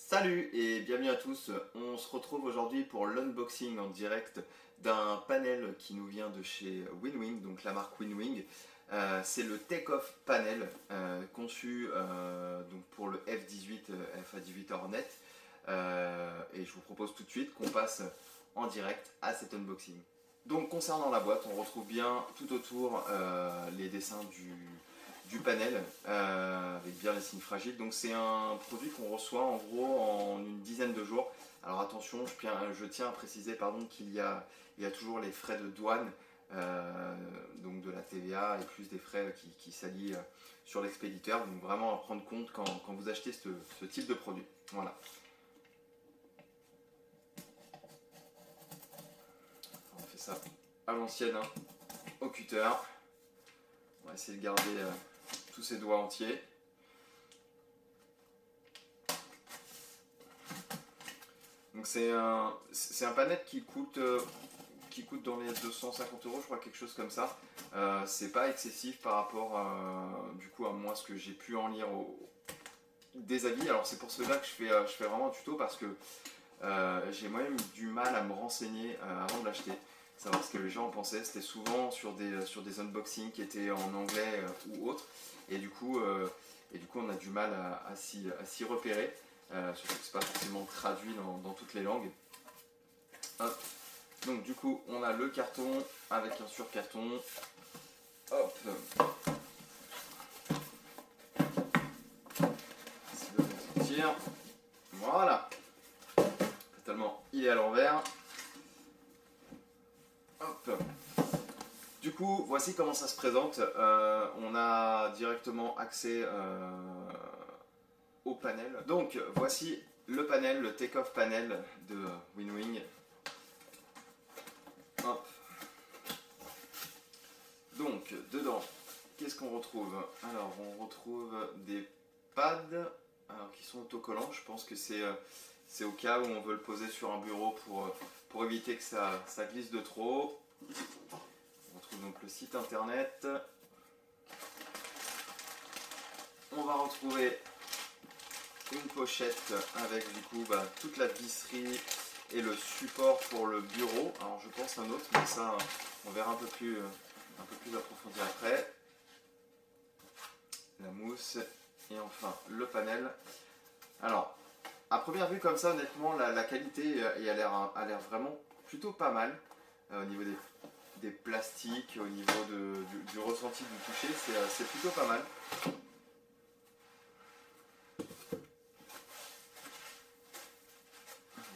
Salut et bienvenue à tous. On se retrouve aujourd'hui pour l'unboxing en direct d'un panel qui nous vient de chez Winwing, donc la marque Winwing. C'est le Take-Off Panel conçu donc pour le F18 FA18 Hornet. Et je vous propose tout de suite qu'on passe en direct à cet unboxing. Donc concernant la boîte, on retrouve bien tout autour les dessins du panel avec bien les signes fragiles. Donc c'est un produit qu'on reçoit en gros en une dizaine de jours. Alors attention, je tiens à préciser qu'il y a toujours les frais de douane, donc de la TVA et plus des frais qui s'allient sur l'expéditeur. Donc vraiment à prendre compte quand vous achetez ce type de produit. Voilà. On fait ça à l'ancienne, hein, au cutter. On va essayer de garder tous ses doigts entiers. Donc c'est un panel qui coûte dans les 250 €, je crois, quelque chose comme ça. C'est pas excessif par rapport du coup à moi ce que j'ai pu en lire des avis. Alors c'est pour cela que je fais vraiment un tuto, parce que j'ai moi-même eu du mal à me renseigner avant de l'acheter, savoir ce que les gens en pensaient. C'était souvent sur des unboxings qui étaient en anglais ou autre, et du coup on a du mal à s'y repérer, surtout que c'est pas forcément traduit dans toutes les langues. Hop. Donc du coup on a le carton avec un surcarton. Hop. Si le tire. Voilà. Totalement, il est à l'envers. Hop. Du coup, voici comment ça se présente. On a directement accès au panel. Donc, voici le panel, le take-off panel de Winwing. Hop. Donc, dedans, qu'est-ce qu'on retrouve? Alors, on retrouve des pads qui sont autocollants. Je pense que c'est au cas où on veut le poser sur un bureau pour éviter que ça glisse de trop. On retrouve donc le site internet. On va retrouver une pochette avec du coup toute la visserie et le support pour le bureau. Alors je pense un autre, mais ça on verra un peu plus approfondi après. La mousse et enfin le panel. Alors à première vue comme ça, honnêtement la qualité a l'air vraiment plutôt pas mal au niveau des plastiques, au niveau du ressenti du toucher, c'est plutôt pas mal.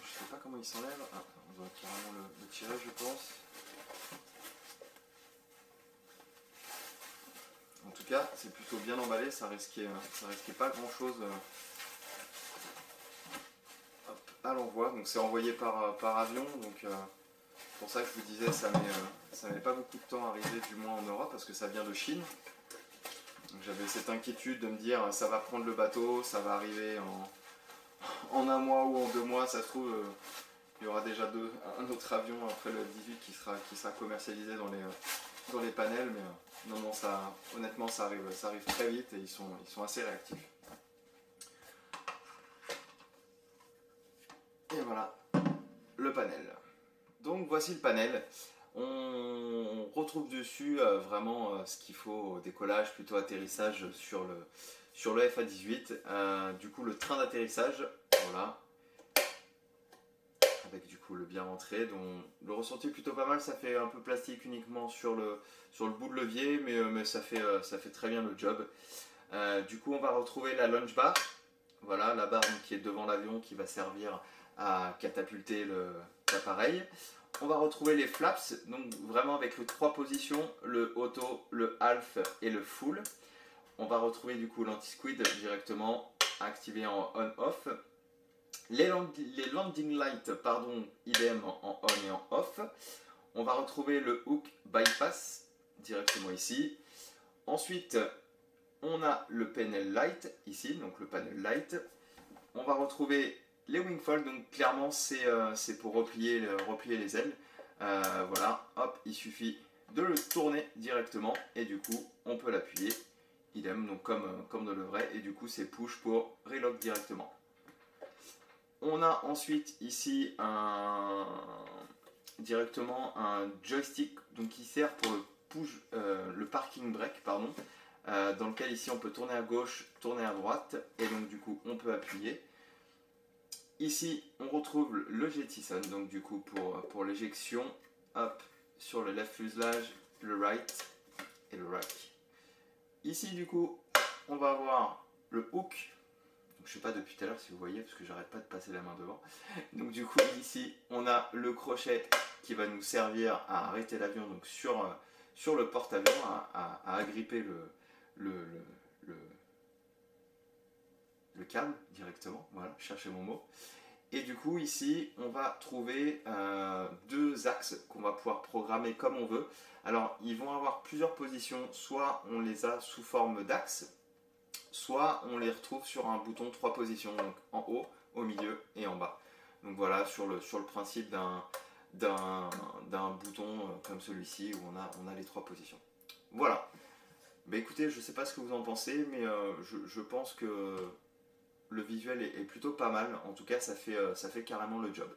Je sais pas comment il s'enlève. Ah, on doit carrément le tirer, je pense. En tout cas, c'est plutôt bien emballé, ça risquait pas grand chose à l'envoi. Donc c'est envoyé par avion, donc c'est pour ça que je vous disais ça met pas beaucoup de temps à arriver, du moins en Europe, parce que ça vient de Chine. J'avais cette inquiétude de me dire ça va prendre le bateau, ça va arriver en un mois ou en 2 mois, ça se trouve il y aura déjà un autre avion après le 18 qui sera commercialisé dans les panels, mais non, honnêtement ça arrive très vite et ils sont assez réactifs. Et voilà le panel. Donc voici le panel. On retrouve dessus vraiment ce qu'il faut au décollage, plutôt atterrissage sur le FA18. Du coup le train d'atterrissage, voilà, avec du coup le bien rentré, dont le ressenti est plutôt pas mal. Ça fait un peu plastique uniquement sur le bout de levier, mais ça fait très bien le job. Du coup on va retrouver la launch bar, voilà, la barre qui est devant l'avion, qui va servir à catapulter l'appareil. On va retrouver les flaps, donc vraiment avec les 3 positions, le auto, le half et le full. On va retrouver du coup l'anti-squid directement activé en on-off. Les landing lights, idem en on et en off. On va retrouver le hook bypass directement ici. Ensuite, on a le panel light ici, donc le panel light. On va retrouver les wingfold, donc clairement c'est pour replier les ailes. Voilà, hop, il suffit de le tourner directement et du coup on peut l'appuyer. Idem, donc comme de le vrai, et du coup c'est push pour relock directement. On a ensuite ici directement un joystick donc, qui sert pour le parking brake, pardon, dans lequel ici on peut tourner à gauche, tourner à droite, et donc du coup on peut appuyer. Ici on retrouve le jettison, donc du coup pour l'éjection, hop, sur le left fuselage, le right et le right. Ici du coup on va avoir le hook. Donc, je ne sais pas depuis tout à l'heure si vous voyez parce que j'arrête pas de passer la main devant. Donc du coup ici on a le crochet qui va nous servir à arrêter l'avion donc sur le porte-avions, à agripper le câble directement. Voilà, cherchez mon mot. Et du coup ici on va trouver deux axes qu'on va pouvoir programmer comme on veut. Alors ils vont avoir plusieurs positions, soit on les a sous forme d'axes, soit on les retrouve sur un bouton 3 positions, donc en haut, au milieu et en bas. Donc voilà, sur le principe d'un bouton comme celui-ci où on a les 3 positions. Voilà. Bah écoutez, je ne sais pas ce que vous en pensez, mais je pense que le visuel est plutôt pas mal. En tout cas, ça fait carrément le job.